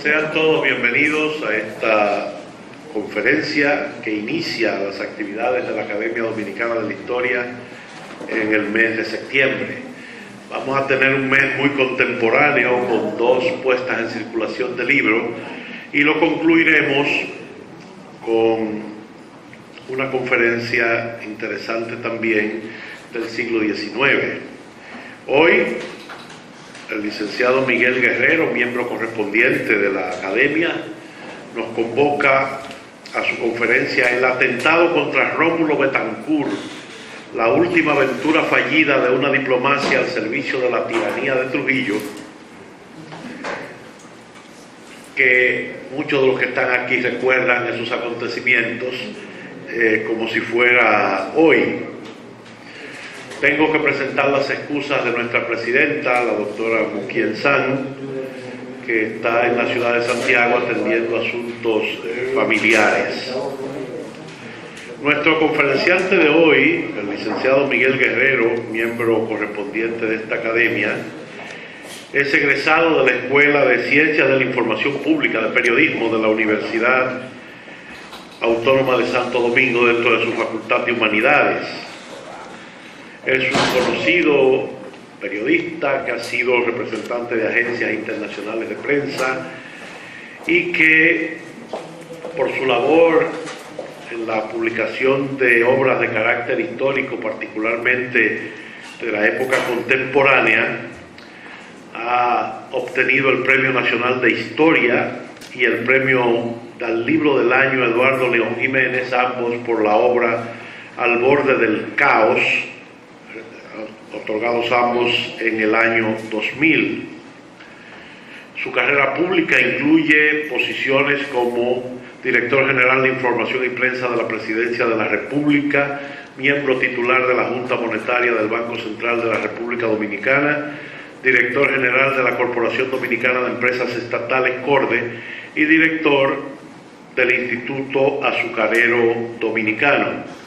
Sean todos bienvenidos a esta conferencia que inicia las actividades de la Academia Dominicana de la Historia en el mes de septiembre. Vamos a tener un mes muy contemporáneo con 2 puestas en circulación de libros y lo concluiremos con una conferencia interesante también del siglo XIX. Hoy, el licenciado Miguel Guerrero, miembro correspondiente de la Academia, nos convoca a su conferencia El atentado contra Rómulo Betancourt, la última aventura fallida de una diplomacia al servicio de la tiranía de Trujillo, que muchos de los que están aquí recuerdan esos acontecimientos como si fuera hoy. Tengo que presentar las excusas de nuestra presidenta, la doctora Muquien San, que está en la ciudad de Santiago atendiendo asuntos familiares. Nuestro conferenciante de hoy, el licenciado Miguel Guerrero, miembro correspondiente de esta academia, es egresado de la Escuela de Ciencias de la Información Pública de Periodismo de la Universidad Autónoma de Santo Domingo dentro de su Facultad de Humanidades. Es un conocido periodista que ha sido representante de agencias internacionales de prensa y que por su labor en la publicación de obras de carácter histórico, particularmente de la época contemporánea, ha obtenido el Premio Nacional de Historia y el Premio al Libro del Año Eduardo León Jiménez, ambos por la obra Al borde del caos, otorgados ambos en el año 2000. Su carrera pública incluye posiciones como director general de Información y Prensa de la Presidencia de la República, miembro titular de la Junta Monetaria del Banco Central de la República Dominicana, director general de la Corporación Dominicana de Empresas Estatales, CORDE, y director del Instituto Azucarero Dominicano.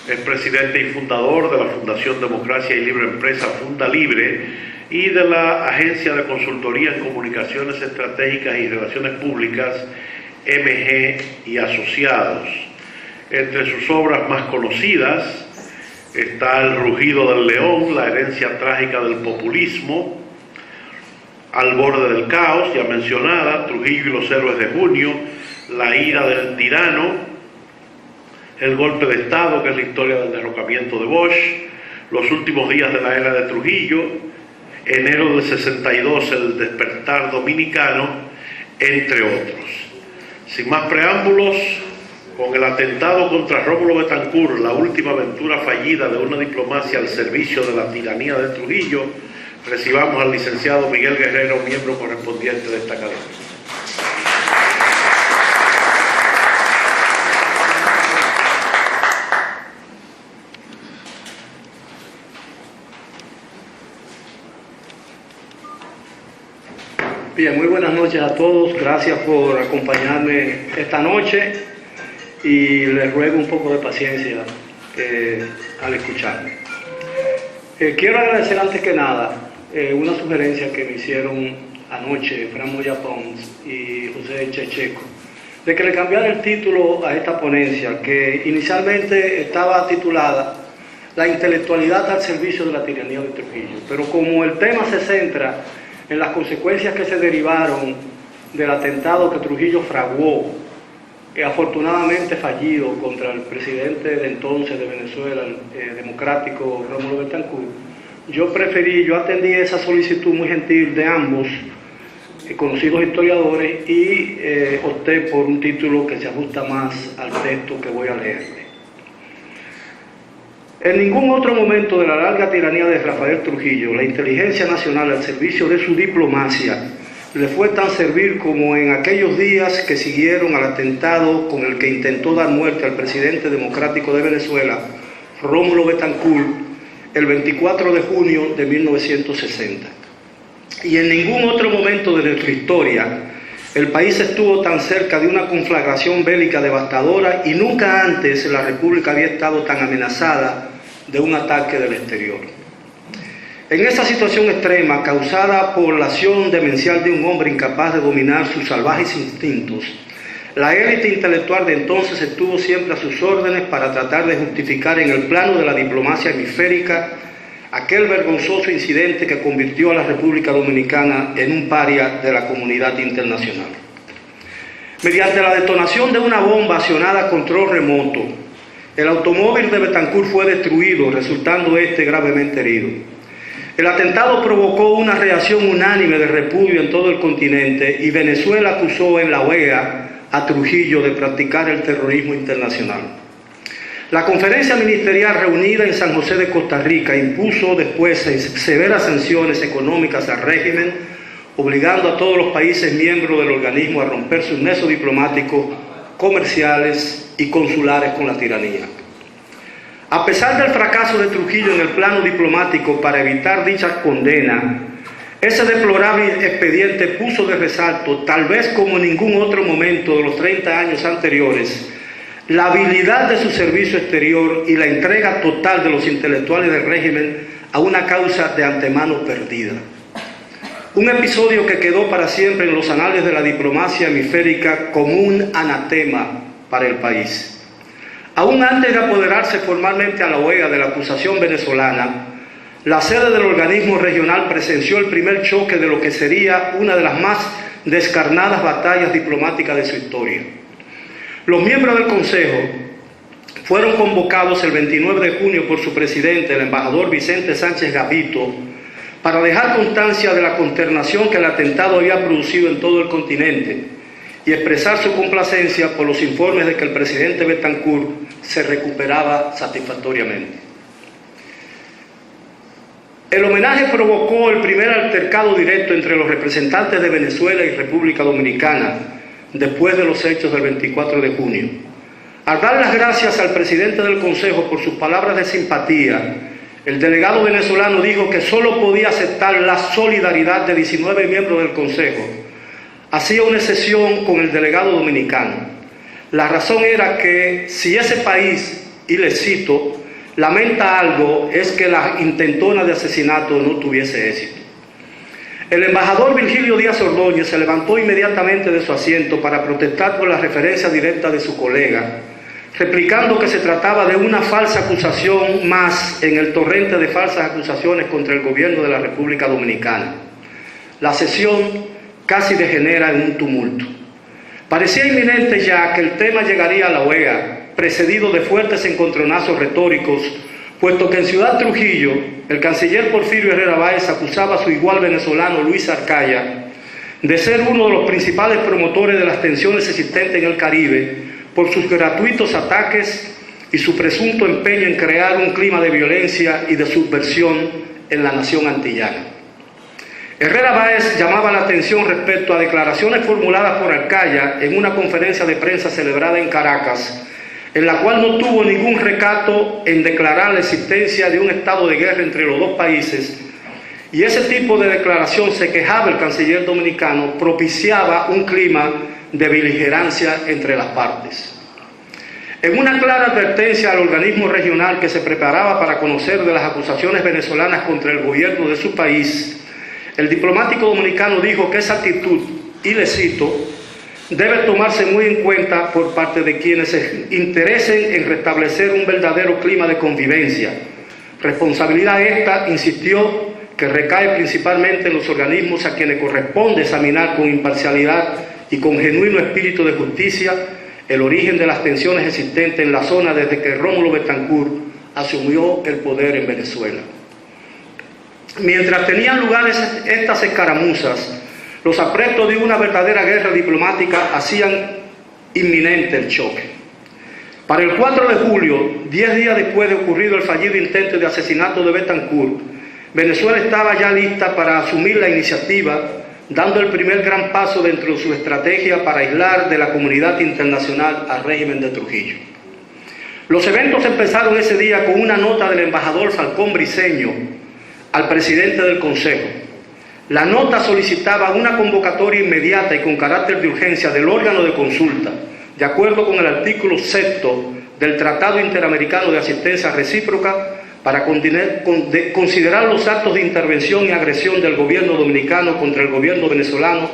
Es presidente y fundador de la Fundación Democracia y Libre Empresa Funda Libre y de la Agencia de Consultoría en Comunicaciones Estratégicas y Relaciones Públicas, MG y Asociados. Entre sus obras más conocidas está El rugido del león, la herencia trágica del populismo, Al borde del caos, ya mencionada, Trujillo y los héroes de junio, La ira del tirano, El golpe de Estado, que es la historia del derrocamiento de Bosch, Los últimos días de la era de Trujillo, Enero del 62, El despertar dominicano, entre otros. Sin más preámbulos, con el atentado contra Rómulo Betancourt, la última aventura fallida de una diplomacia al servicio de la tiranía de Trujillo, recibamos al licenciado Miguel Guerrero, miembro correspondiente de esta academia. Bien, muy buenas noches a todos. Gracias por acompañarme esta noche y les ruego un poco de paciencia al escucharme. Quiero agradecer antes que nada una sugerencia que me hicieron anoche Fran Moya Pons y José Checheco, de que le cambiara el título a esta ponencia, que inicialmente estaba titulada La intelectualidad al servicio de la tiranía de Trujillo, pero como el tema se centra en las consecuencias que se derivaron del atentado que Trujillo fraguó, afortunadamente fallido, contra el presidente de entonces de Venezuela, democrático Rómulo Betancourt, yo atendí esa solicitud muy gentil de ambos conocidos historiadores y opté por un título que se ajusta más al texto que voy a leerle. En ningún otro momento de la larga tiranía de Rafael Trujillo, la inteligencia nacional al servicio de su diplomacia le fue tan servil como en aquellos días que siguieron al atentado con el que intentó dar muerte al presidente democrático de Venezuela, Rómulo Betancourt, el 24 de junio de 1960. Y en ningún otro momento de nuestra historia el país estuvo tan cerca de una conflagración bélica devastadora y nunca antes la República había estado tan amenazada de un ataque del exterior. En esa situación extrema, causada por la acción demencial de un hombre incapaz de dominar sus salvajes instintos, la élite intelectual de entonces estuvo siempre a sus órdenes para tratar de justificar en el plano de la diplomacia hemisférica aquel vergonzoso incidente que convirtió a la República Dominicana en un paria de la comunidad internacional. Mediante la detonación de una bomba accionada a control remoto, el automóvil de Bethancourt fue destruido, resultando gravemente herido. El atentado provocó una reacción unánime de repudio en todo el continente y Venezuela acusó en la OEA a Trujillo de practicar el terrorismo internacional. La conferencia ministerial reunida en San José de Costa Rica impuso después severas sanciones económicas al régimen, obligando a todos los países miembros del organismo a romper sus nexos diplomáticos, comerciales y consulares con la tiranía. A pesar del fracaso de Trujillo en el plano diplomático para evitar dicha condena, ese deplorable expediente puso de resalto, tal vez como en ningún otro momento de los 30 años anteriores, la habilidad de su servicio exterior y la entrega total de los intelectuales del régimen a una causa de antemano perdida. Un episodio que quedó para siempre en los anales de la diplomacia hemisférica como un anatema para el país. Aún antes de apoderarse formalmente a la OEA de la acusación venezolana, la sede del organismo regional presenció el primer choque de lo que sería una de las más descarnadas batallas diplomáticas de su historia. Los miembros del Consejo fueron convocados el 29 de junio por su presidente, el embajador Vicente Sánchez Gavito, para dejar constancia de la consternación que el atentado había producido en todo el continente y expresar su complacencia por los informes de que el presidente Bethancourt se recuperaba satisfactoriamente. El homenaje provocó el primer altercado directo entre los representantes de Venezuela y República Dominicana después de los hechos del 24 de junio. Al dar las gracias al presidente del Consejo por sus palabras de simpatía, el delegado venezolano dijo que solo podía aceptar la solidaridad de 19 miembros del Consejo. Hacía una excepción con el delegado dominicano. La razón era que si ese país, y le cito, lamenta algo, es que la intentona de asesinato no tuviese éxito. El embajador Virgilio Díaz Ordóñez se levantó inmediatamente de su asiento para protestar por la referencia directa de su colega, replicando que se trataba de una falsa acusación más en el torrente de falsas acusaciones contra el gobierno de la República Dominicana. La sesión casi degenera en un tumulto. Parecía inminente ya que el tema llegaría a la OEA, precedido de fuertes encontronazos retóricos, puesto que en Ciudad Trujillo, el canciller Porfirio Herrera Báez acusaba a su igual venezolano Luis Arcaya de ser uno de los principales promotores de las tensiones existentes en el Caribe por sus gratuitos ataques y su presunto empeño en crear un clima de violencia y de subversión en la nación antillana. Herrera Báez llamaba la atención respecto a declaraciones formuladas por Arcaya en una conferencia de prensa celebrada en Caracas, en la cual no tuvo ningún recato en declarar la existencia de un estado de guerra entre los dos países, y ese tipo de declaración, se quejaba el canciller dominicano, propiciaba un clima de beligerancia entre las partes. En una clara advertencia al organismo regional que se preparaba para conocer de las acusaciones venezolanas contra el gobierno de su país, el diplomático dominicano dijo que esa actitud, y le cito, debe tomarse muy en cuenta por parte de quienes se interesen en restablecer un verdadero clima de convivencia. Responsabilidad esta, insistió, que recae principalmente en los organismos a quienes corresponde examinar con imparcialidad y con genuino espíritu de justicia el origen de las tensiones existentes en la zona desde que Rómulo Bethancourt asumió el poder en Venezuela. Mientras tenían lugar estas escaramuzas, los aprestos de una verdadera guerra diplomática hacían inminente el choque. Para el 4 de julio, 10 días después de ocurrido el fallido intento de asesinato de Bethancourt, Venezuela estaba ya lista para asumir la iniciativa, dando el primer gran paso dentro de su estrategia para aislar de la comunidad internacional al régimen de Trujillo. Los eventos empezaron ese día con una nota del embajador Falcón Briceño al presidente del Consejo. La nota solicitaba una convocatoria inmediata y con carácter de urgencia del órgano de consulta, de acuerdo con el artículo 6 del Tratado Interamericano de Asistencia Recíproca, para considerar los actos de intervención y agresión del gobierno dominicano contra el gobierno venezolano,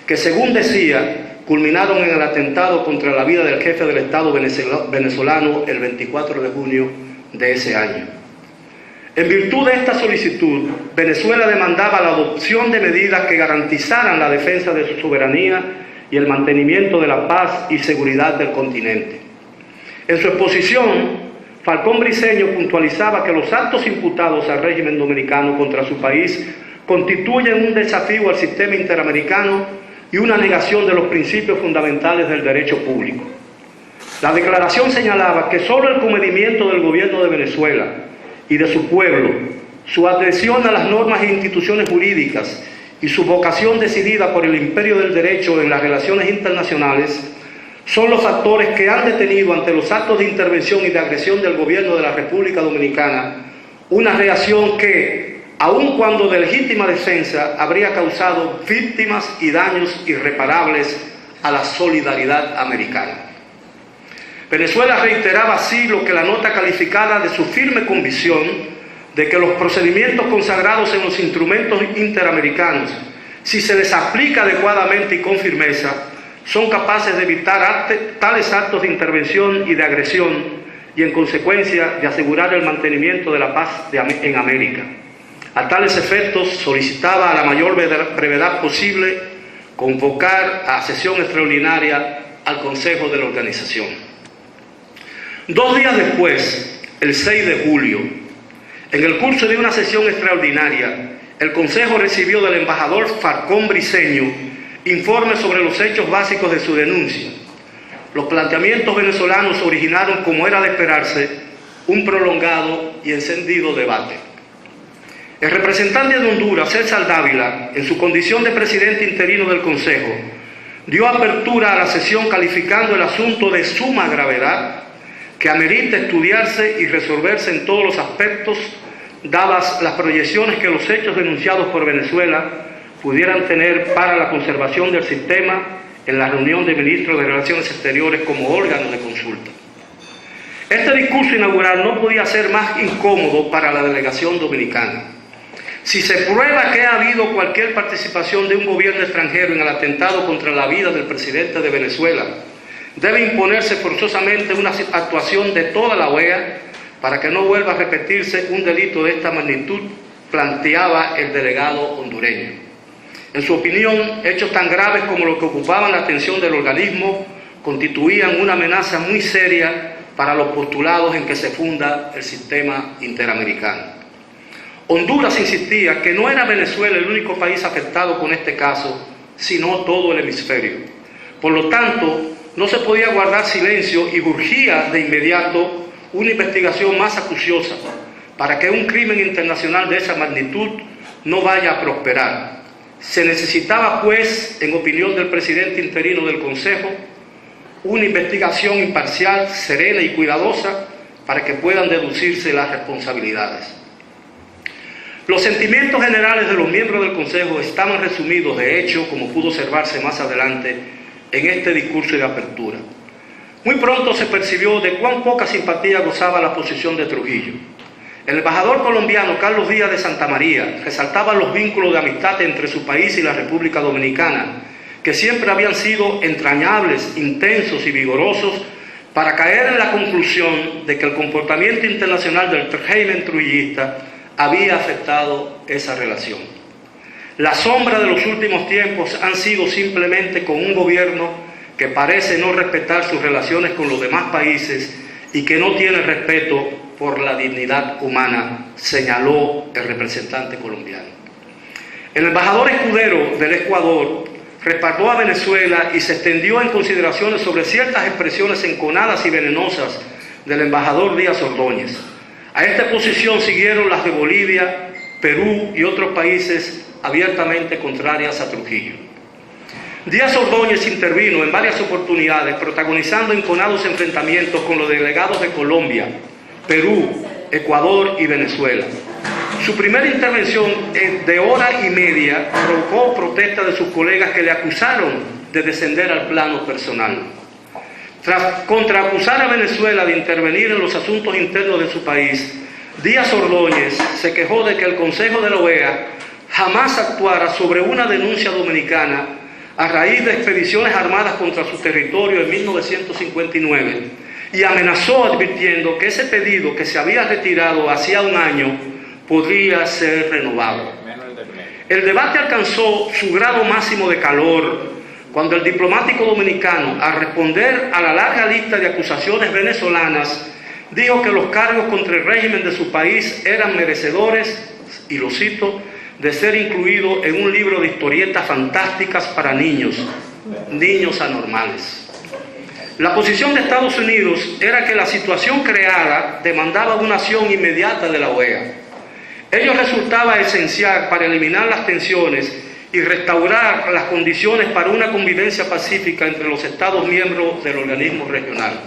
que según decía, culminaron en el atentado contra la vida del jefe del Estado venezolano el 24 de junio de ese año. En virtud de esta solicitud, Venezuela demandaba la adopción de medidas que garantizaran la defensa de su soberanía y el mantenimiento de la paz y seguridad del continente. En su exposición, Falcón Briceño puntualizaba que los actos imputados al régimen dominicano contra su país constituyen un desafío al sistema interamericano y una negación de los principios fundamentales del derecho público. La declaración señalaba que solo el comedimiento del gobierno de Venezuela y de su pueblo, su adhesión a las normas e instituciones jurídicas y su vocación decidida por el imperio del derecho en las relaciones internacionales son los factores que han detenido ante los actos de intervención y de agresión del gobierno de la República Dominicana una reacción que, aun cuando de legítima defensa, habría causado víctimas y daños irreparables a la solidaridad americana. Venezuela reiteraba así lo que la nota calificada de su firme convicción de que los procedimientos consagrados en los instrumentos interamericanos, si se les aplica adecuadamente y con firmeza, son capaces de evitar tales actos de intervención y de agresión y, en consecuencia, de asegurar el mantenimiento de la paz en América. A tales efectos, solicitaba a la mayor brevedad posible convocar a sesión extraordinaria al Consejo de la Organización. 2 días después, el 6 de julio, en el curso de una sesión extraordinaria, el Consejo recibió del embajador Falcón Briceño informe sobre los hechos básicos de su denuncia. Los planteamientos venezolanos originaron, como era de esperarse, un prolongado y encendido debate. El representante de Honduras, César Dávila, en su condición de presidente interino del Consejo, dio apertura a la sesión calificando el asunto de suma gravedad que amerita estudiarse y resolverse en todos los aspectos, dadas las proyecciones que los hechos denunciados por Venezuela pudieran tener para la conservación del sistema en la reunión de ministros de Relaciones Exteriores como órgano de consulta. Este discurso inaugural no podía ser más incómodo para la delegación dominicana. Si se prueba que ha habido cualquier participación de un gobierno extranjero en el atentado contra la vida del presidente de Venezuela, debe imponerse forzosamente una actuación de toda la OEA para que no vuelva a repetirse un delito de esta magnitud, planteaba el delegado hondureño. En su opinión, hechos tan graves como los que ocupaban la atención del organismo constituían una amenaza muy seria para los postulados en que se funda el sistema interamericano. Honduras insistía que no era Venezuela el único país afectado con este caso, sino todo el hemisferio. Por lo tanto, no se podía guardar silencio y urgía de inmediato una investigación más acuciosa para que un crimen internacional de esa magnitud no vaya a prosperar. Se necesitaba, pues, en opinión del presidente interino del Consejo, una investigación imparcial, serena y cuidadosa para que puedan deducirse las responsabilidades. Los sentimientos generales de los miembros del Consejo estaban resumidos, de hecho, como pudo observarse más adelante, en este discurso de apertura. Muy pronto se percibió de cuán poca simpatía gozaba la posición de Trujillo. El embajador colombiano Carlos Díaz de Santa María resaltaba los vínculos de amistad entre su país y la República Dominicana, que siempre habían sido entrañables, intensos y vigorosos, para caer en la conclusión de que el comportamiento internacional del régimen trujillista había afectado esa relación. La sombra de los últimos tiempos han sido simplemente con un gobierno que parece no respetar sus relaciones con los demás países y que no tiene respeto por la dignidad humana, señaló el representante colombiano. El embajador Escudero del Ecuador respaldó a Venezuela y se extendió en consideraciones sobre ciertas expresiones enconadas y venenosas del embajador Díaz Ordóñez. A esta posición siguieron las de Bolivia, Perú y otros países abiertamente contrarias a Trujillo. Díaz Ordóñez intervino en varias oportunidades, protagonizando enconados enfrentamientos con los delegados de Colombia, Perú, Ecuador y Venezuela. Su primera intervención de hora y media provocó protestas de sus colegas que le acusaron de descender al plano personal. Tras contraacusar a Venezuela de intervenir en los asuntos internos de su país, Díaz Ordóñez se quejó de que el Consejo de la OEA jamás actuara sobre una denuncia dominicana a raíz de expediciones armadas contra su territorio en 1959 y amenazó advirtiendo que ese pedido, que se había retirado hacía un año, podría ser renovado. El debate alcanzó su grado máximo de calor cuando el diplomático dominicano, al responder a la larga lista de acusaciones venezolanas, dijo que los cargos contra el régimen de su país eran merecedores, y lo cito, de ser incluido en un libro de historietas fantásticas para niños anormales. La posición de Estados Unidos era que la situación creada demandaba una acción inmediata de la OEA. Ello resultaba esencial para eliminar las tensiones y restaurar las condiciones para una convivencia pacífica entre los Estados miembros del organismo regional.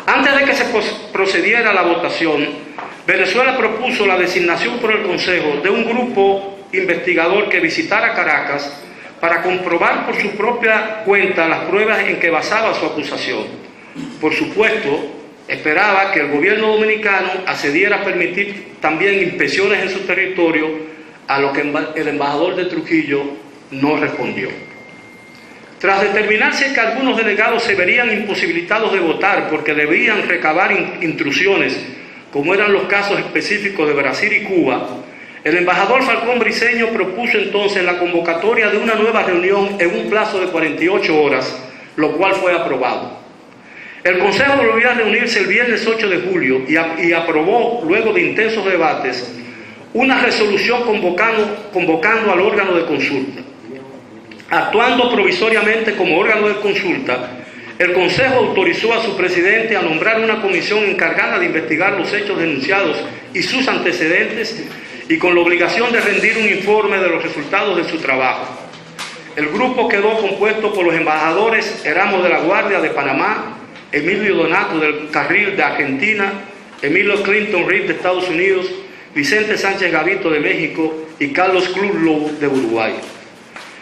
Antes de que se procediera a la votación, Venezuela propuso la designación por el Consejo de un grupo investigador que visitara Caracas para comprobar por su propia cuenta las pruebas en que basaba su acusación. Por supuesto, esperaba que el gobierno dominicano accediera a permitir también inspecciones en su territorio, a lo que el embajador de Trujillo no respondió. Tras determinarse que algunos delegados se verían imposibilitados de votar porque debían recabar intrusiones, como eran los casos específicos de Brasil y Cuba, el embajador Falcón Briceño propuso entonces la convocatoria de una nueva reunión en un plazo de 48 horas, lo cual fue aprobado. El Consejo volvió a reunirse el viernes 8 de julio y aprobó, luego de intensos debates, una resolución convocando al órgano de consulta. Actuando provisoriamente como órgano de consulta, el Consejo autorizó a su presidente a nombrar una comisión encargada de investigar los hechos denunciados y sus antecedentes, y con la obligación de rendir un informe de los resultados de su trabajo. El grupo quedó compuesto por los embajadores Erasmo de la Guardia de Panamá, Emilio Donato del Carril de Argentina, Emilio Clinton Reed de Estados Unidos, Vicente Sánchez Gavito de México y Carlos Kludlow de Uruguay.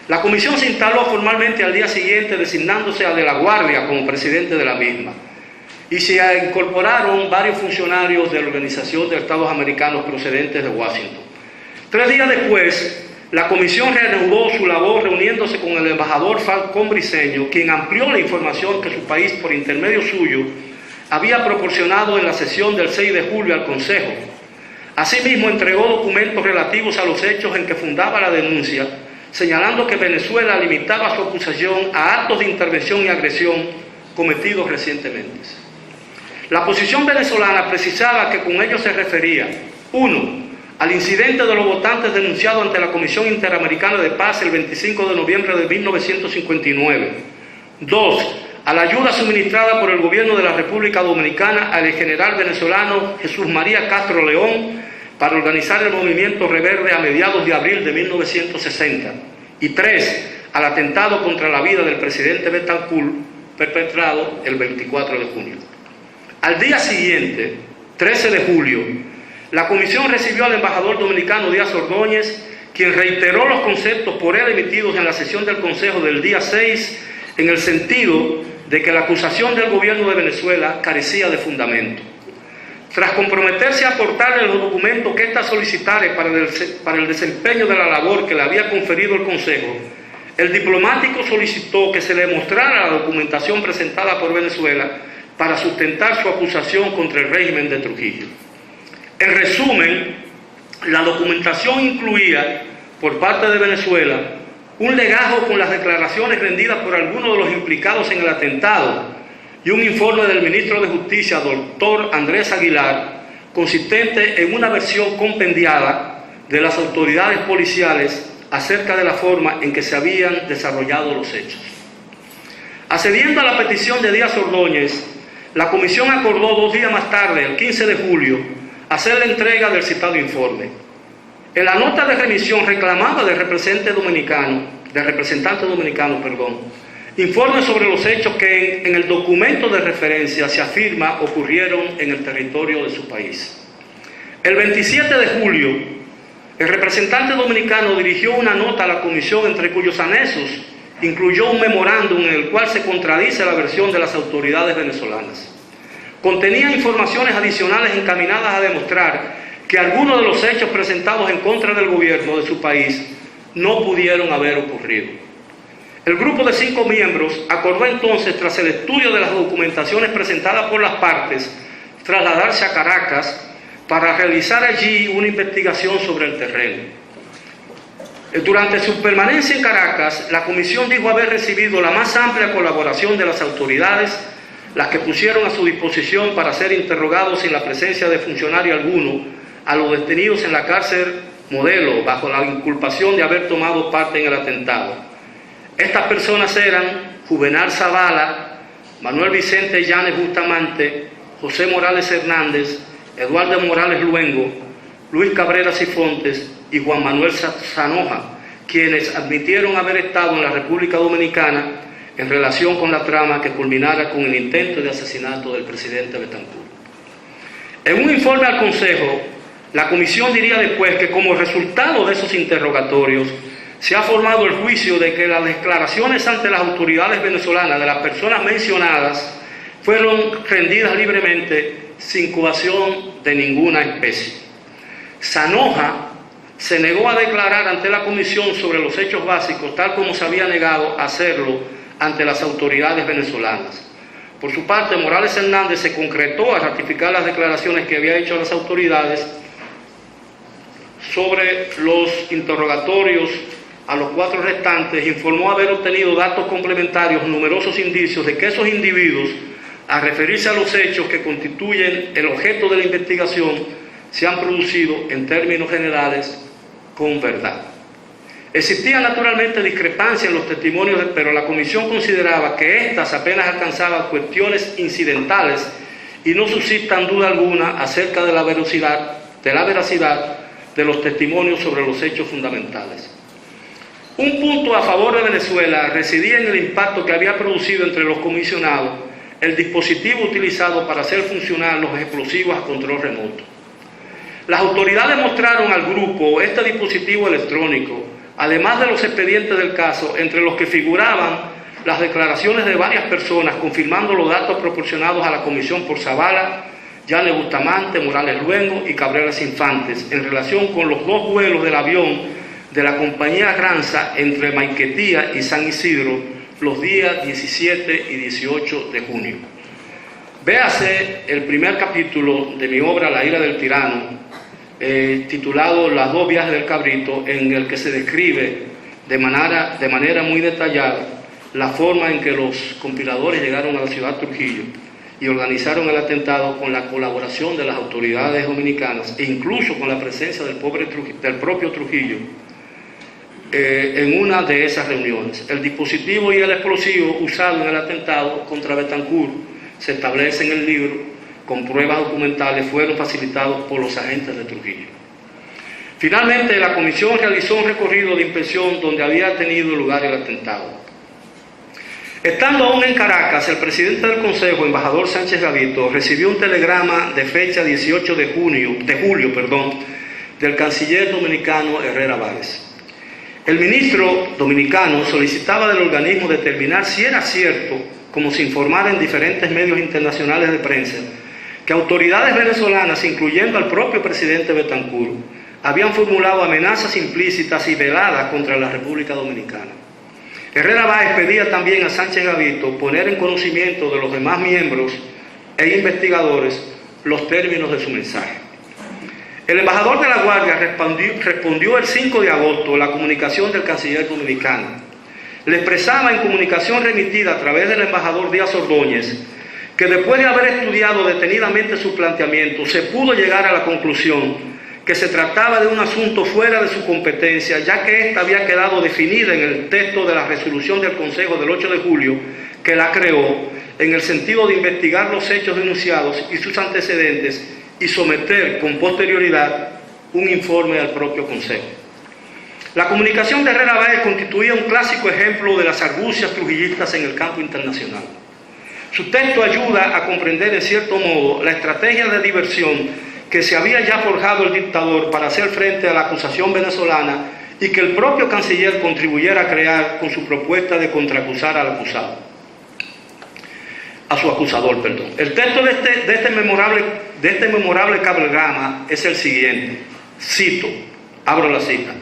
La comisión se instaló formalmente al día siguiente, designándose a De la Guardia como presidente de la misma, y se incorporaron varios funcionarios de la Organización de Estados Americanos procedentes de Washington. 3 días después, la comisión reanudó su labor reuniéndose con el embajador Falcón Briceño, quien amplió la información que su país, por intermedio suyo, había proporcionado en la sesión del 6 de julio al Consejo. Asimismo, entregó documentos relativos a los hechos en que fundaba la denuncia, señalando que Venezuela limitaba su acusación a actos de intervención y agresión cometidos recientemente. La posición venezolana precisaba que con ello se refería: 1. Al incidente de los votantes denunciado ante la Comisión Interamericana de Paz el 25 de noviembre de 1959. 2. A la ayuda suministrada por el gobierno de la República Dominicana al general venezolano Jesús María Castro León para organizar el movimiento Reverde a mediados de abril de 1960. Y 3. Al atentado contra la vida del presidente Betancourt, perpetrado el 24 de junio. Al día siguiente, 13 de julio, la comisión recibió al embajador dominicano Díaz Ordóñez, quien reiteró los conceptos por él emitidos en la sesión del Consejo del día 6, en el sentido de que la acusación del gobierno de Venezuela carecía de fundamento. Tras comprometerse a aportarle los documentos que ésta solicitare para el desempeño de la labor que le había conferido el Consejo, el diplomático solicitó que se le mostrara la documentación presentada por Venezuela para sustentar su acusación contra el régimen de Trujillo. En resumen, la documentación incluía, por parte de Venezuela, un legajo con las declaraciones rendidas por algunos de los implicados en el atentado y un informe del ministro de Justicia, doctor Andrés Aguilar, consistente en una versión compendiada de las autoridades policiales acerca de la forma en que se habían desarrollado los hechos. Accediendo a la petición de Díaz Ordóñez, la comisión acordó 2 días más tarde, el 15 de julio, hacer la entrega del citado informe. En la nota de remisión reclamaba del representante dominicano, informe sobre los hechos que en el documento de referencia se afirma ocurrieron en el territorio de su país. El 27 de julio, el representante dominicano dirigió una nota a la comisión, entre cuyos anexos incluyó un memorándum en el cual se contradice la versión de las autoridades venezolanas. contenía informaciones adicionales encaminadas a demostrar que algunos de los hechos presentados en contra del gobierno de su país no pudieron haber ocurrido. El grupo de 5 miembros acordó entonces, tras el estudio de las documentaciones presentadas por las partes, trasladarse a Caracas para realizar allí una investigación sobre el terreno. Durante su permanencia en Caracas, la comisión dijo haber recibido la más amplia colaboración de las autoridades, las que pusieron a su disposición para ser interrogados sin la presencia de funcionario alguno a los detenidos en la cárcel Modelo, bajo la inculpación de haber tomado parte en el atentado. Estas personas eran Juvenal Zavala, Manuel Vicente Llanes Bustamante, José Morales Hernández, Eduardo Morales Luengo, Luis Cabrera Cifontes y Juan Manuel Sanoja, quienes admitieron haber estado en la República Dominicana en relación con la trama que culminara con el intento de asesinato del presidente Betancur. En un informe al Consejo, la comisión diría después que como resultado de esos interrogatorios se ha formado el juicio de que las declaraciones ante las autoridades venezolanas de las personas mencionadas fueron rendidas libremente sin coacción de ninguna especie. Sanoja se negó a declarar ante la comisión sobre los hechos básicos, tal como se había negado a hacerlo ante las autoridades venezolanas. Por su parte, Morales Hernández se concretó a ratificar las declaraciones que había hecho a las autoridades sobre los interrogatorios a los 4 restantes. Informó haber obtenido datos complementarios, numerosos indicios de que esos individuos, a referirse a los hechos que constituyen el objeto de la investigación, se han producido en términos generales con verdad. Existía naturalmente discrepancia en los testimonios, pero la comisión consideraba que éstas apenas alcanzaban cuestiones incidentales y no suscitan duda alguna acerca de la veracidad de los testimonios sobre los hechos fundamentales. Un punto a favor de Venezuela residía en el impacto que había producido entre los comisionados el dispositivo utilizado para hacer funcionar los explosivos a control remoto. Las autoridades mostraron al grupo este dispositivo electrónico, además de los expedientes del caso, entre los que figuraban las declaraciones de varias personas confirmando los datos proporcionados a la comisión por Zavala, Llanes Bustamante, Morales Luengo y Cabrera Cifontes en relación con los 2 vuelos del avión de la compañía Ranza entre Maiquetía y San Isidro los días 17 y 18 de junio. Véase el primer capítulo de mi obra La ira del tirano, titulado Las 2 viajes del cabrito, en el que se describe de manera muy detallada la forma en que los conspiradores llegaron a la ciudad de Trujillo y organizaron el atentado con la colaboración de las autoridades dominicanas e incluso con la presencia del propio Trujillo en una de esas reuniones. El dispositivo y el explosivo usado en el atentado contra Betancur, se establece en el libro, con pruebas documentales, fueron facilitados por los agentes de Trujillo. Finalmente, la comisión realizó un recorrido de inspección donde había tenido lugar el atentado. Estando aún en Caracas, el presidente del Consejo, embajador Sánchez Gavito, recibió un telegrama de fecha 18 de julio, del canciller dominicano Herrera Báez. El ministro dominicano solicitaba del organismo determinar si era cierto, como se informara en diferentes medios internacionales de prensa, que autoridades venezolanas, incluyendo al propio presidente Betancur, habían formulado amenazas implícitas y veladas contra la República Dominicana. Herrera Báez pedía también a Sánchez Gavito poner en conocimiento de los demás miembros e investigadores los términos de su mensaje. El embajador de la Guardia respondió el 5 de agosto a la comunicación del canciller dominicano. Le expresaba en comunicación remitida a través del embajador Díaz Ordóñez que después de haber estudiado detenidamente su planteamiento, se pudo llegar a la conclusión que se trataba de un asunto fuera de su competencia, ya que ésta había quedado definida en el texto de la resolución del Consejo del 8 de julio que la creó, en el sentido de investigar los hechos denunciados y sus antecedentes y someter con posterioridad un informe al propio Consejo. La comunicación de Herrera Báez constituía un clásico ejemplo de las argucias trujillistas en el campo internacional. Su texto ayuda a comprender en cierto modo la estrategia de diversión que se había ya forjado el dictador para hacer frente a la acusación venezolana y que el propio canciller contribuyera a crear con su propuesta de contraacusar al acusado. a su acusador, perdón. El texto de este memorable cablegrama es el siguiente. Cito, abro la cita.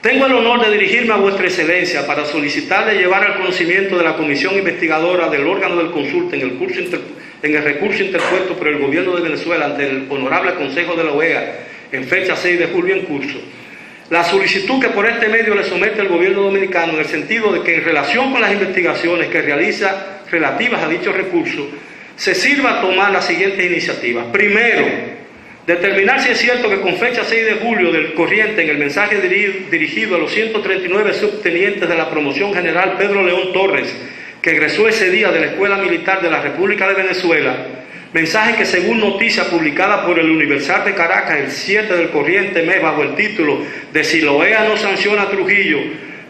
Tengo el honor de dirigirme a vuestra excelencia para solicitarle llevar al conocimiento de la comisión investigadora del órgano del consulta en el recurso interpuesto por el gobierno de Venezuela ante el honorable Consejo de la OEA en fecha 6 de julio en curso, la solicitud que por este medio le somete el gobierno dominicano en el sentido de que en relación con las investigaciones que realiza relativas a dicho recurso, se sirva a tomar las siguientes iniciativas. Primero, determinar si es cierto que con fecha 6 de julio del corriente en el mensaje dirigido a los 139 subtenientes de la promoción general Pedro León Torres, que egresó ese día de la Escuela Militar de la República de Venezuela, mensaje que según noticia publicada por el Universal de Caracas el 7 del corriente mes bajo el título de Si la OEA no sanciona a Trujillo,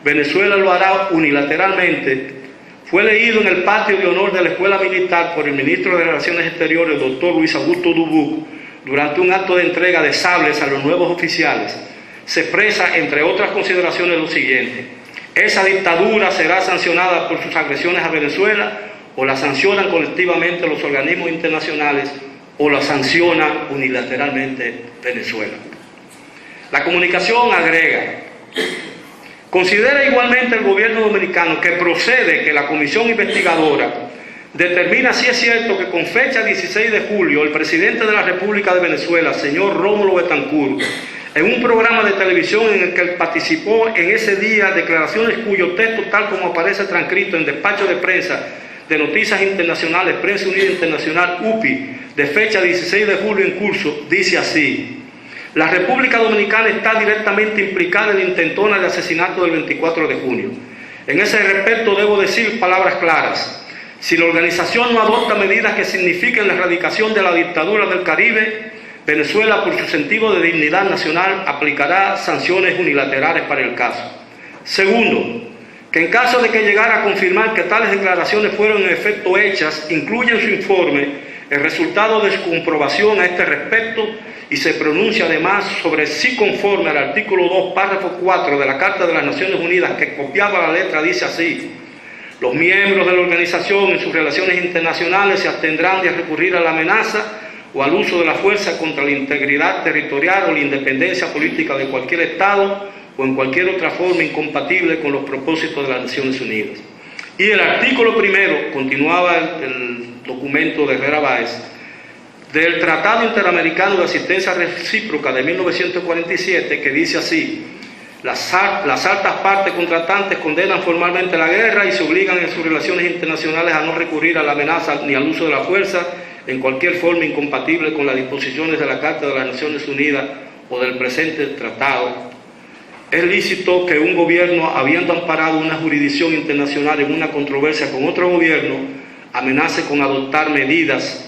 Venezuela lo hará unilateralmente, fue leído en el patio de honor de la Escuela Militar por el ministro de Relaciones Exteriores, doctor Luis Augusto Dubuc, durante un acto de entrega de sables a los nuevos oficiales. Se expresa, entre otras consideraciones, lo siguiente: esa dictadura será sancionada por sus agresiones a Venezuela, o la sancionan colectivamente los organismos internacionales, o la sanciona unilateralmente Venezuela. La comunicación agrega: considera igualmente el gobierno dominicano que procede que la comisión investigadora determina si es cierto que con fecha 16 de julio el presidente de la República de Venezuela, señor Rómulo Betancourt, en un programa de televisión en el que participó en ese día, declaraciones cuyo texto, tal como aparece transcrito en despacho de prensa de Noticias Internacionales, Prensa Unida Internacional, UPI, de fecha 16 de julio en curso, dice así: la República Dominicana está directamente implicada en la intentona de asesinato del 24 de junio. En ese respecto debo decir palabras claras. Si la organización no adopta medidas que signifiquen la erradicación de la dictadura del Caribe, Venezuela, por su sentido de dignidad nacional, aplicará sanciones unilaterales para el caso. Segundo, que en caso de que llegara a confirmar que tales declaraciones fueron en efecto hechas, incluye en su informe el resultado de su comprobación a este respecto y se pronuncia además sobre si conforme al artículo 2, párrafo 4 de la Carta de las Naciones Unidas, que copiada la letra dice así: los miembros de la organización en sus relaciones internacionales se abstendrán de recurrir a la amenaza o al uso de la fuerza contra la integridad territorial o la independencia política de cualquier Estado o en cualquier otra forma incompatible con los propósitos de las Naciones Unidas. Y el artículo primero, continuaba el documento de Herrera Báez, del Tratado Interamericano de Asistencia Recíproca de 1947, que dice así: las altas partes contratantes condenan formalmente la guerra y se obligan en sus relaciones internacionales a no recurrir a la amenaza ni al uso de la fuerza en cualquier forma incompatible con las disposiciones de la Carta de las Naciones Unidas o del presente tratado. Es lícito que un gobierno, habiendo amparado una jurisdicción internacional en una controversia con otro gobierno, amenace con adoptar medidas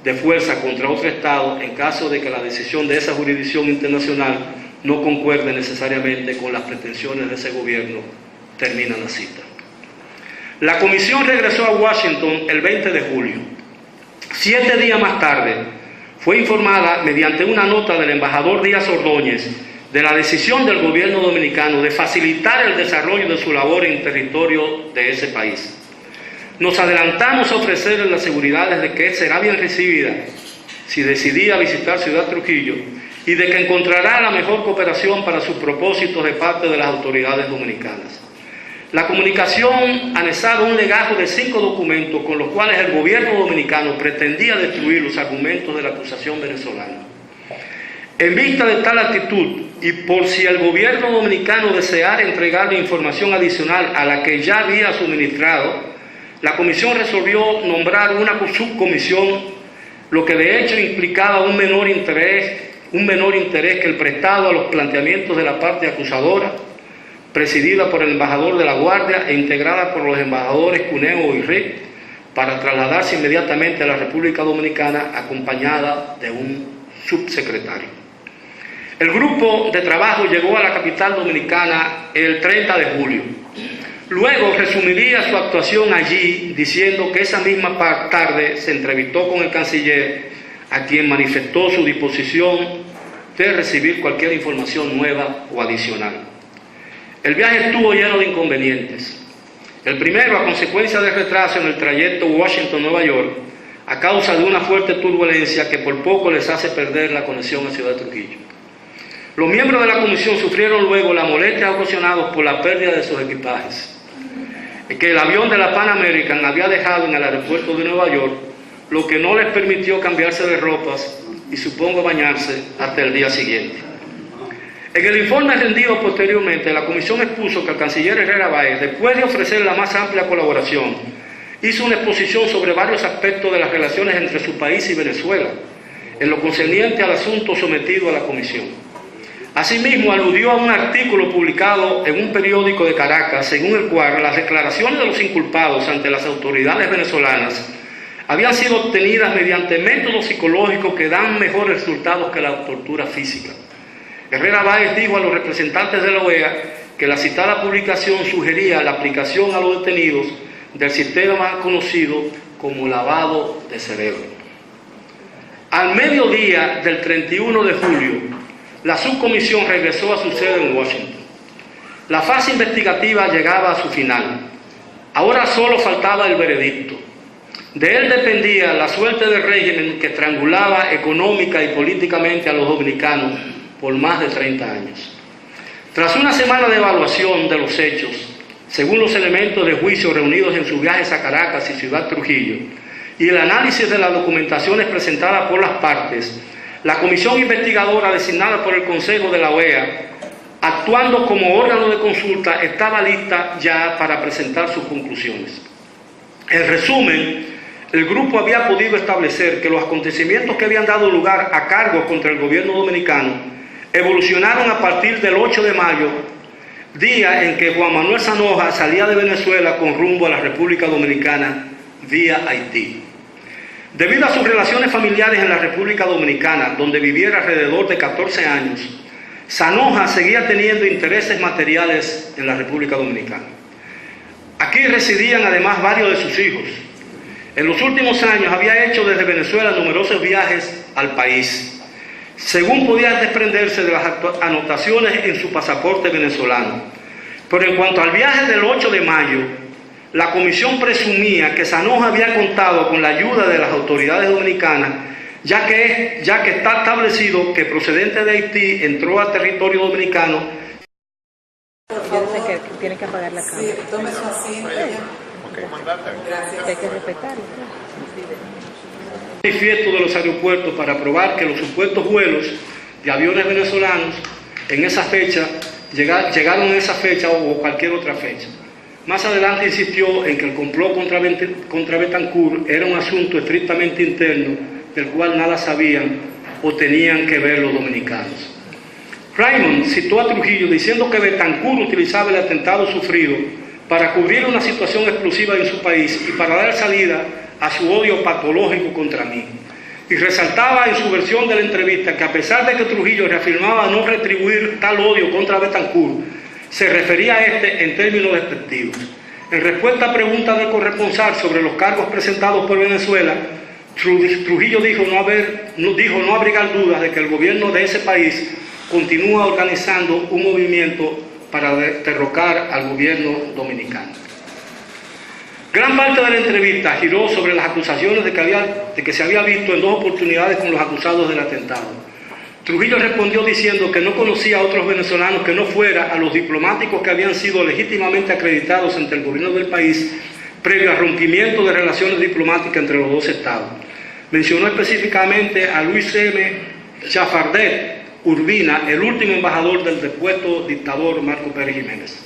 de fuerza contra otro Estado en caso de que la decisión de esa jurisdicción internacional no concuerde necesariamente con las pretensiones de ese gobierno. Termina la cita. La comisión regresó a Washington el 20 de julio. 7 días más tarde, fue informada mediante una nota del embajador Díaz Ordóñez de la decisión del gobierno dominicano de facilitar el desarrollo de su labor en territorio de ese país. Nos adelantamos a ofrecerle las seguridades de que será bien recibida si decidía visitar Ciudad Trujillo y de que encontrará la mejor cooperación para sus propósitos de parte de las autoridades dominicanas. La comunicación anexaba un legajo de 5 documentos con los cuales el gobierno dominicano pretendía destruir los argumentos de la acusación venezolana. En vista de tal actitud, y por si el gobierno dominicano deseara entregarle información adicional a la que ya había suministrado, la comisión resolvió nombrar una subcomisión, lo que de hecho implicaba un menor interés que el prestado a los planteamientos de la parte acusadora, presidida por el embajador de La Guardia e integrada por los embajadores Cuneo y Rick, para trasladarse inmediatamente a la República Dominicana acompañada de un subsecretario. El grupo de trabajo llegó a la capital dominicana el 30 de julio. Luego resumiría su actuación allí diciendo que esa misma tarde se entrevistó con el canciller, a quien manifestó su disposición de recibir cualquier información nueva o adicional. El viaje estuvo lleno de inconvenientes. El primero, a consecuencia del retraso en el trayecto Washington-Nueva York, a causa de una fuerte turbulencia que por poco les hace perder la conexión a Ciudad de Trujillo. Los miembros de la comisión sufrieron luego las molestias ocasionadas por la pérdida de sus equipajes, que el avión de la Pan American había dejado en el aeropuerto de Nueva York, lo que no les permitió cambiarse de ropas y supongo bañarse hasta el día siguiente. En el informe rendido posteriormente, la comisión expuso que el canciller Herrera Báez, después de ofrecer la más amplia colaboración, hizo una exposición sobre varios aspectos de las relaciones entre su país y Venezuela, en lo concerniente al asunto sometido a la comisión. Asimismo, aludió a un artículo publicado en un periódico de Caracas, según el cual las declaraciones de los inculpados ante las autoridades venezolanas habían sido obtenidas mediante métodos psicológicos que dan mejores resultados que la tortura física. Herrera Báez dijo a los representantes de la OEA que la citada publicación sugería la aplicación a los detenidos del sistema conocido como lavado de cerebro. Al mediodía del 31 de julio, la subcomisión regresó a su sede en Washington. La fase investigativa llegaba a su final. Ahora solo faltaba el veredicto. De él dependía la suerte del régimen que estrangulaba económica y políticamente a los dominicanos por más de 30 años. Tras una semana de evaluación de los hechos, según los elementos de juicio reunidos en sus viajes a Caracas y Ciudad Trujillo, y el análisis de las documentaciones presentadas por las partes, la comisión investigadora designada por el Consejo de la OEA, actuando como órgano de consulta, estaba lista ya para presentar sus conclusiones. En resumen, el grupo había podido establecer que los acontecimientos que habían dado lugar a cargos contra el gobierno dominicano evolucionaron a partir del 8 de mayo, día en que Juan Manuel Zanoja salía de Venezuela con rumbo a la República Dominicana vía Haití. Debido a sus relaciones familiares en la República Dominicana, donde viviera alrededor de 14 años, Zanoja seguía teniendo intereses materiales en la República Dominicana. Aquí residían además varios de sus hijos. En los últimos años había hecho desde Venezuela numerosos viajes al país, según podía desprenderse de las anotaciones en su pasaporte venezolano. Pero en cuanto al viaje del 8 de mayo, la comisión presumía que Zanoja había contado con la ayuda de las autoridades dominicanas, ya que está establecido que procedente de Haití entró a territorio dominicano. Yo sé que tiene que apagar la cámara. Sí, tome su asiento. Okay. Gracias. Hay que respetarlo. Manifiesto de los aeropuertos para probar que los supuestos vuelos de aviones venezolanos en esa fecha llegaron en esa fecha o cualquier otra fecha. Más adelante insistió en que el complot contra Betancourt era un asunto estrictamente interno del cual nada sabían o tenían que ver los dominicanos. Raymond citó a Trujillo diciendo que Betancourt utilizaba el atentado sufrido para cubrir una situación explosiva en su país y para dar salida a su odio patológico contra mí. Y resaltaba en su versión de la entrevista que a pesar de que Trujillo reafirmaba no retribuir tal odio contra Betancourt, se refería a este en términos despectivos. En respuesta a preguntas del corresponsal sobre los cargos presentados por Venezuela, Trujillo dijo no abrigar dudas de que el gobierno de ese país continúa organizando un movimiento para derrocar al gobierno dominicano. Gran parte de la entrevista giró sobre las acusaciones de que se había visto en 2 oportunidades con los acusados del atentado. Trujillo respondió diciendo que no conocía a otros venezolanos que no fuera a los diplomáticos que habían sido legítimamente acreditados ante el gobierno del país previo al rompimiento de relaciones diplomáticas entre los 2 estados. Mencionó específicamente a Luis M. Chafardet Urbina, el último embajador del depuesto dictador Marco Pérez Jiménez.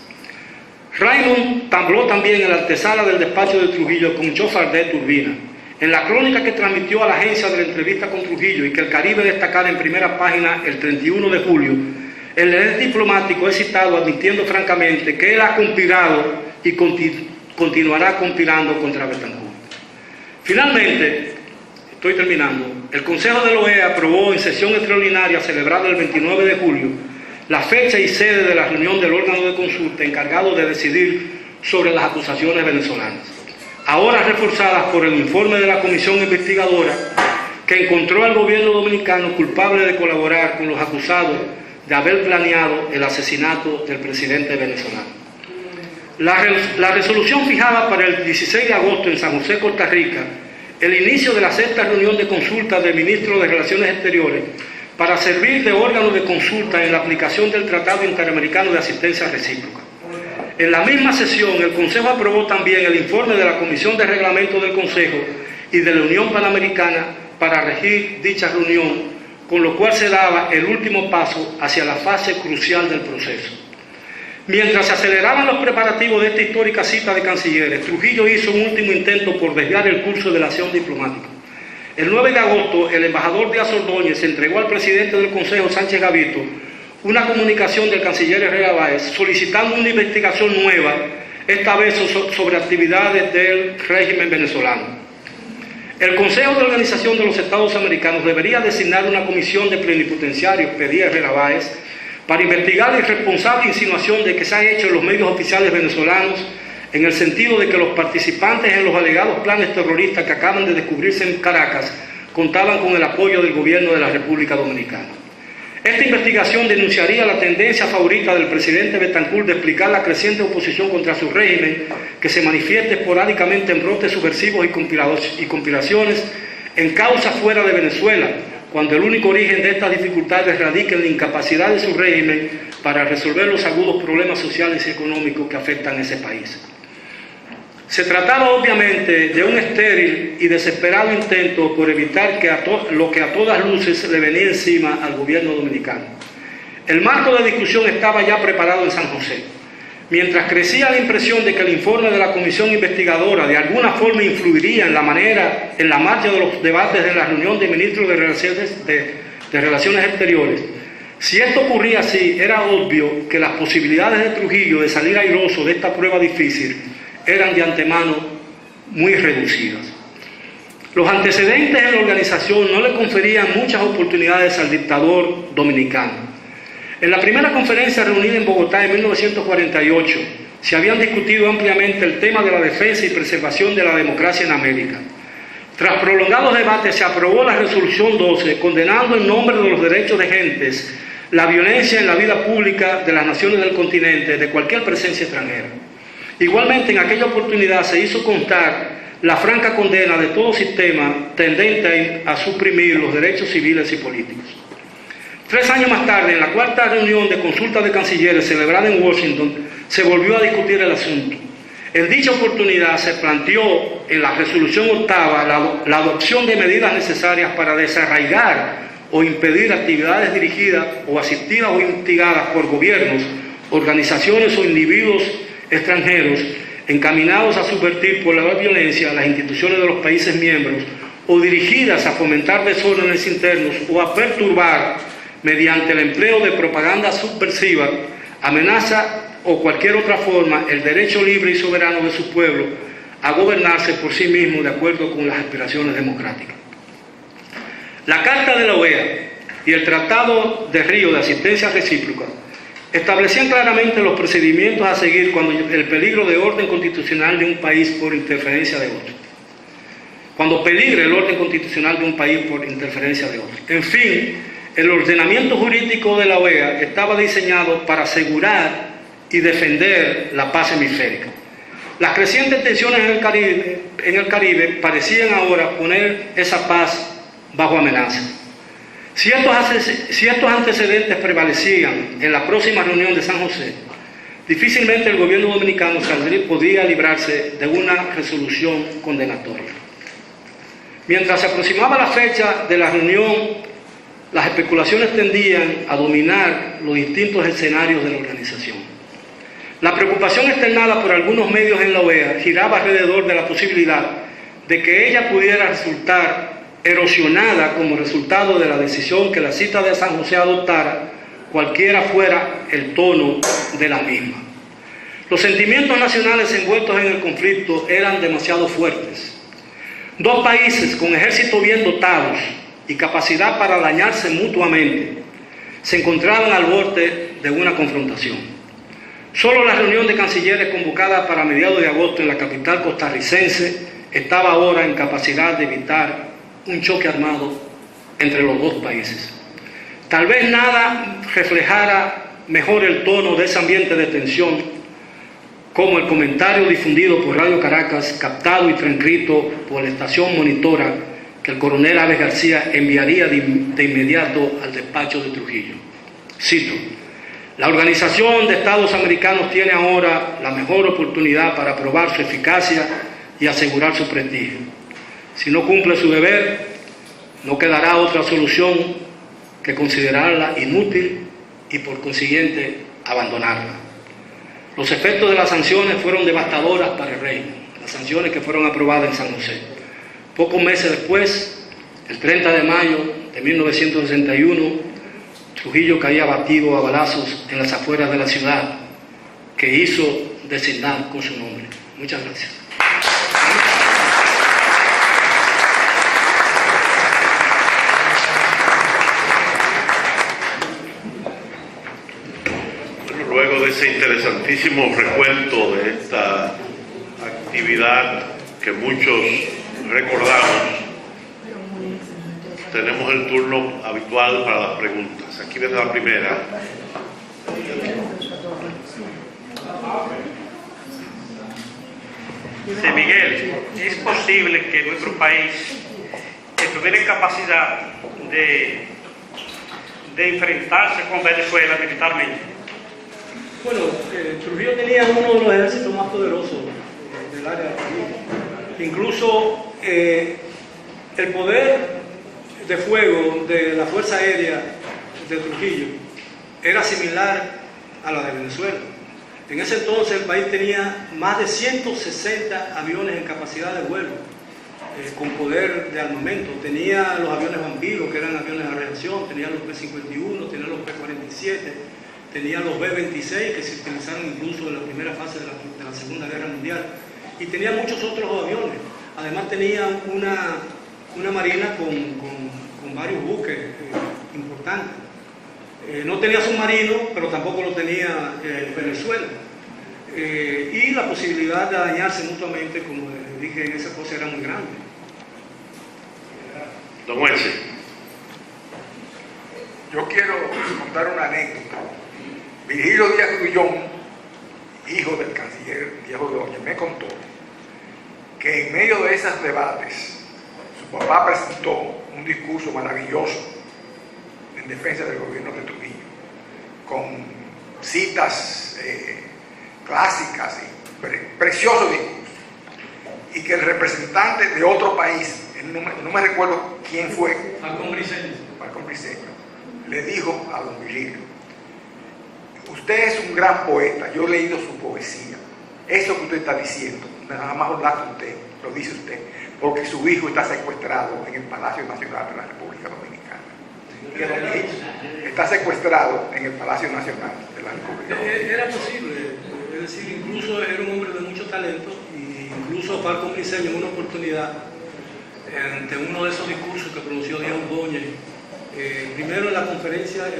Raymond habló también en la antesala del despacho de Trujillo con Chafardet Urbina. En la crónica que transmitió a la agencia de la entrevista con Trujillo y que el Caribe destacara en primera página el 31 de julio, el ex diplomático es citado admitiendo francamente que él ha conspirado y continuará conspirando contra Betancourt. Finalmente, estoy terminando, el Consejo de la OEA aprobó en sesión extraordinaria celebrada el 29 de julio la fecha y sede de la reunión del órgano de consulta encargado de decidir sobre las acusaciones venezolanas, ahora reforzadas por el informe de la comisión investigadora que encontró al gobierno dominicano culpable de colaborar con los acusados de haber planeado el asesinato del presidente venezolano. La resolución fijaba para el 16 de agosto en San José, Costa Rica, el inicio de la 6ª reunión de consulta del ministro de Relaciones Exteriores para servir de órgano de consulta en la aplicación del Tratado Interamericano de Asistencia Recíproca. En la misma sesión, el Consejo aprobó también el informe de la Comisión de Reglamento del Consejo y de la Unión Panamericana para regir dicha reunión, con lo cual se daba el último paso hacia la fase crucial del proceso. Mientras se aceleraban los preparativos de esta histórica cita de cancilleres, Trujillo hizo un último intento por desviar el curso de la acción diplomática. El 9 de agosto, el embajador Díaz Ordóñez entregó al presidente del Consejo, Sánchez Gavito, una comunicación del canciller Herrera Báez solicitando una investigación nueva, esta vez sobre actividades del régimen venezolano. El Consejo de Organización de los Estados Americanos debería designar una comisión de plenipotenciarios, pedía Herrera Báez, para investigar la irresponsable insinuación de que se ha hecho en los medios oficiales venezolanos en el sentido de que los participantes en los alegados planes terroristas que acaban de descubrirse en Caracas contaban con el apoyo del gobierno de la República Dominicana. Esta investigación denunciaría la tendencia favorita del presidente Betancourt de explicar la creciente oposición contra su régimen, que se manifiesta esporádicamente en brotes subversivos y conspiraciones en causas fuera de Venezuela, cuando el único origen de estas dificultades radica en la incapacidad de su régimen para resolver los agudos problemas sociales y económicos que afectan a ese país. Se trataba obviamente de un estéril y desesperado intento por evitar lo que a todas luces le venía encima al gobierno dominicano. El marco de discusión estaba ya preparado en San José. Mientras crecía la impresión de que el informe de la comisión investigadora de alguna forma influiría en la marcha de los debates de la reunión de ministros de Relaciones Exteriores, si esto ocurría así, era obvio que las posibilidades de Trujillo de salir airoso de esta prueba difícil eran de antemano muy reducidas. Los antecedentes en la organización no le conferían muchas oportunidades al dictador dominicano. En la primera conferencia reunida en Bogotá en 1948, se habían discutido ampliamente el tema de la defensa y preservación de la democracia en América. Tras prolongados debates, se aprobó la Resolución 12, condenando en nombre de los derechos de gentes la violencia en la vida pública de las naciones del continente de cualquier presencia extranjera. Igualmente, en aquella oportunidad se hizo constar la franca condena de todo sistema tendente a suprimir los derechos civiles y políticos. 3 años más tarde, en la 4ª reunión de consulta de cancilleres celebrada en Washington, se volvió a discutir el asunto. En dicha oportunidad se planteó en la resolución 8ª la adopción de medidas necesarias para desarraigar o impedir actividades dirigidas o asistidas o instigadas por gobiernos, organizaciones o individuos extranjeros encaminados a subvertir por la violencia las instituciones de los países miembros o dirigidas a fomentar desórdenes internos o a perturbar mediante el empleo de propaganda subversiva, amenaza o cualquier otra forma el derecho libre y soberano de su pueblo a gobernarse por sí mismo de acuerdo con las aspiraciones democráticas. La Carta de la OEA y el Tratado de Río de Asistencia Recíproca establecían claramente los procedimientos a seguir cuando el peligro de orden constitucional de un país por interferencia de otro. Cuando peligre el orden constitucional de un país por interferencia de otro. En fin, el ordenamiento jurídico de la OEA estaba diseñado para asegurar y defender la paz hemisférica. Las crecientes tensiones en el Caribe parecían ahora poner esa paz bajo amenaza. Si estos antecedentes prevalecían en la próxima reunión de San José, difícilmente el gobierno dominicano podría librarse de una resolución condenatoria. Mientras se aproximaba la fecha de la reunión, las especulaciones tendían a dominar los distintos escenarios de la organización. La preocupación externada por algunos medios en la OEA giraba alrededor de la posibilidad de que ella pudiera resultar erosionada como resultado de la decisión que la cita de San José adoptara, cualquiera fuera el tono de la misma. Los sentimientos nacionales envueltos en el conflicto eran demasiado fuertes. 2 países con ejércitos bien dotados y capacidad para dañarse mutuamente se encontraban al borde de una confrontación. Solo la reunión de cancilleres convocada para mediados de agosto en la capital costarricense estaba ahora en capacidad de evitar un choque armado entre los 2 países. Tal vez nada reflejara mejor el tono de ese ambiente de tensión como el comentario difundido por Radio Caracas, captado y transcrito por la estación monitora, que el coronel Aves García enviaría de inmediato al despacho de Trujillo. Cito: la Organización de Estados Americanos tiene ahora la mejor oportunidad para probar su eficacia y asegurar su prestigio. Si no cumple su deber, no quedará otra solución que considerarla inútil y por consiguiente abandonarla. Los efectos de las sanciones fueron devastadoras para el reino, las sanciones que fueron aprobadas en San José. Pocos meses después, el 30 de mayo de 1961, Trujillo caía abatido a balazos en las afueras de la ciudad, que hizo designar con su nombre. Muchas gracias. Luego de ese interesantísimo recuento de esta actividad que muchos recordamos, tenemos el turno habitual para las preguntas. Aquí viene la primera. Sí, Miguel, ¿es posible que nuestro país tuviera capacidad de enfrentarse con Venezuela militarmente? Bueno, Trujillo tenía uno de los ejércitos más poderosos del área del país. Incluso el poder de fuego de la Fuerza Aérea de Trujillo era similar a la de Venezuela. En ese entonces el país tenía más de 160 aviones en capacidad de vuelo, con poder de armamento. Tenía los aviones Bambino, que eran aviones de reacción, tenía los P-51, tenía los P-47, tenía los B-26, que se utilizaron incluso en la primera fase de la Segunda Guerra Mundial, y tenía muchos otros aviones. Además tenía una marina con varios buques importantes. No tenía submarino, pero tampoco lo tenía Venezuela. Y la posibilidad de dañarse mutuamente, como dije, en esa cosa era muy grande. Don Wences. Yo quiero contar una anécdota. Virgilio Díaz Grullón, hijo del canciller Díaz Ordóñez, me contó que en medio de esos debates su papá presentó un discurso maravilloso en defensa del gobierno de Trujillo, con citas clásicas y preciosos discursos, y que el representante de otro país, no me recuerdo quién fue, Falcón Briceño, le dijo a don Virgilio: usted es un gran poeta, yo he leído su poesía, eso que usted está diciendo, nada más lo dice usted, porque su hijo está secuestrado en el Palacio Nacional de la República Dominicana. Está secuestrado en el Palacio Nacional de la República Dominicana. Era posible, es decir, incluso era un hombre de mucho talento, y incluso Falcón Briceño en una oportunidad, ante uno de esos discursos que pronunció Díaz Ordóñez, primero en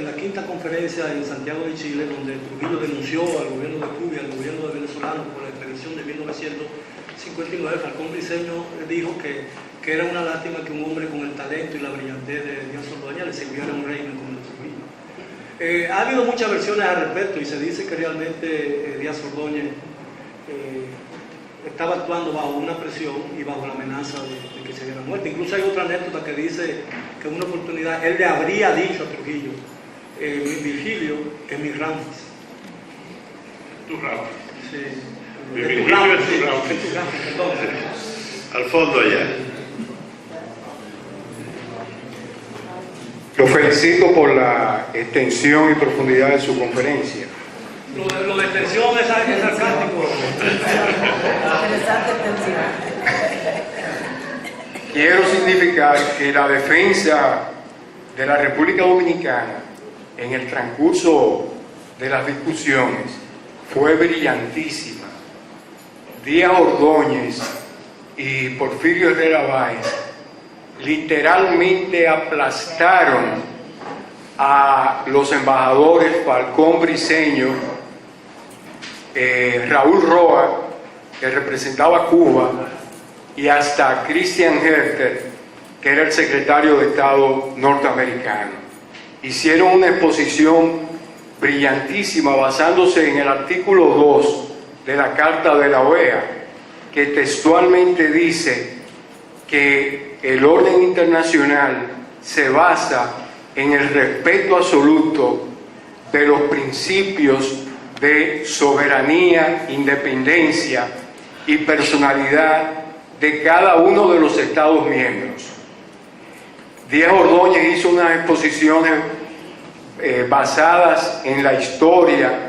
la quinta conferencia en Santiago de Chile, donde Trujillo denunció al gobierno de Cuba y al gobierno de venezolano por la expedición de 1959, Falcón Briceño dijo que era una lástima que un hombre con el talento y la brillantez de Díaz Ordóñez le sirviera a un régimen como el Trujillo. Ha habido muchas versiones al respecto, y se dice que realmente Díaz Ordóñez estaba actuando bajo una presión y bajo la amenaza de que se diera muerte. Incluso hay otra anécdota que dice que en una oportunidad él le habría dicho a Trujillo: Virgilio es mi Ramses. Tu Ramses. Sí. Virgilio es tu Ramses. Al fondo allá. Lo felicito por la extensión y profundidad de su conferencia. Lo de extensión es sarcástico. Quiero significar que la defensa de la República Dominicana en el transcurso de las discusiones fue brillantísima. Díaz Ordóñez y Porfirio Herrera Báez literalmente aplastaron a los embajadores Falcón Briceño, Raúl Roa, que representaba a Cuba, y hasta Christian Herter, que era el secretario de Estado norteamericano. Hicieron una exposición brillantísima basándose en el artículo 2 de la Carta de la OEA, que textualmente dice que el orden internacional se basa en el respeto absoluto de los principios de soberanía, independencia y personalidad de cada uno de los Estados miembros. Diego Ordóñez hizo unas exposiciones basadas en la historia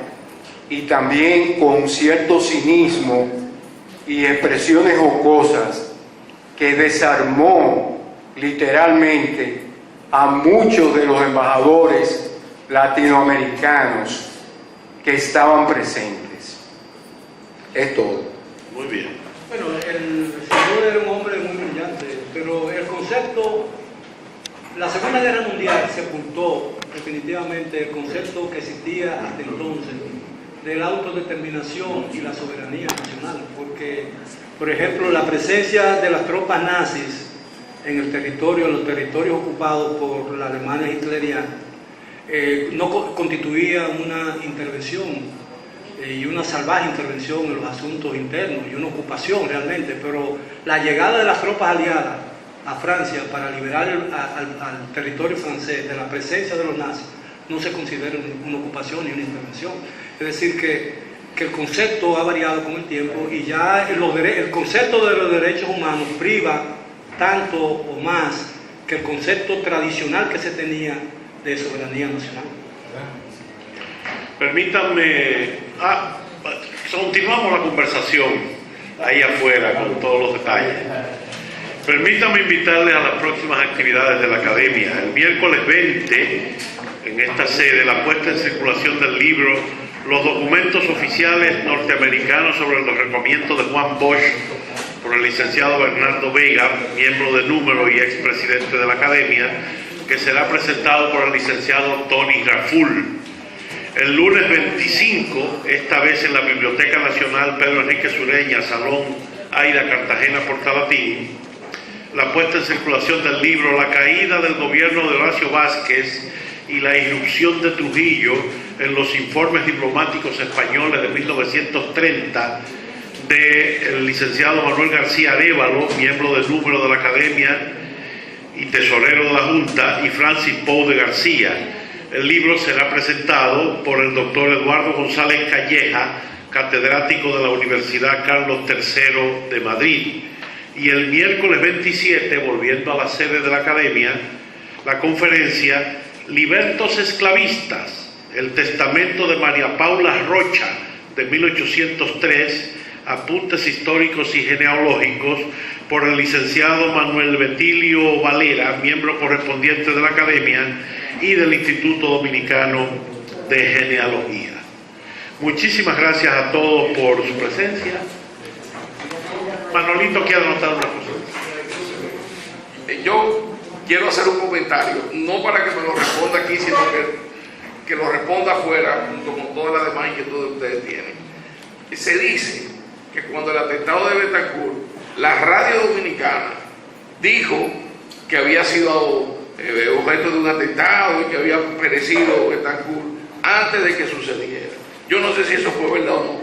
y también con cierto cinismo y expresiones jocosas que desarmó literalmente a muchos de los embajadores latinoamericanos que estaban presentes. Es todo. Muy bien. Bueno, el señor era un hombre muy brillante, pero el concepto, la Segunda Guerra Mundial sepultó definitivamente el concepto que existía hasta entonces de la autodeterminación y la soberanía nacional, porque, por ejemplo, la presencia de las tropas nazis en los territorios ocupados por la Alemania hitleriana, no constituía una intervención y una salvaje intervención en los asuntos internos y una ocupación realmente, pero la llegada de las tropas aliadas a Francia para liberar al territorio francés de la presencia de los nazis no se considera una ocupación ni una intervención. Es decir, que el concepto ha variado con el tiempo y ya el concepto de los derechos humanos priva tanto o más que el concepto tradicional que se tenía de soberanía nacional. Permítanme, continuamos la conversación ahí afuera con todos los detalles. Permítanme invitarles a las próximas actividades de la Academia. El miércoles 20, en esta sede, la puesta en circulación del libro Los documentos oficiales norteamericanos sobre el derrocamiento de Juan Bosch por el licenciado Bernardo Vega, miembro de número y expresidente de la Academia, que será presentado por el licenciado Tony Raful. El lunes 25, esta vez en la Biblioteca Nacional Pedro Enrique Sureña, Salón Aida Cartagena Portalatín, la puesta en circulación del libro La caída del gobierno de Horacio Vázquez y la irrupción de Trujillo en los informes diplomáticos españoles de 1930, del licenciado Manuel García Arévalo, miembro del número de la Academia y tesorero de la Junta, y Francis Pou de García. El libro será presentado por el doctor Eduardo González Calleja, catedrático de la Universidad Carlos III de Madrid. Y el miércoles 27, volviendo a la sede de la Academia, la conferencia Libertos Esclavistas, el testamento de María Paula Rocha, de 1803, apuntes históricos y genealógicos, por el licenciado Manuel Betilio Valera, miembro correspondiente de la Academia y del Instituto Dominicano de Genealogía. Muchísimas gracias a todos por su presencia. Manolito quiere anotar una cosa. Yo quiero hacer un comentario, no para que me lo responda aquí, sino que lo responda afuera, junto con todas las demás inquietudes que ustedes tienen. Se dice que cuando el atentado de Betancourt, la radio dominicana dijo que había sido objeto de un atentado y que había perecido Betancourt antes de que sucediera. Yo no sé si eso fue verdad o no,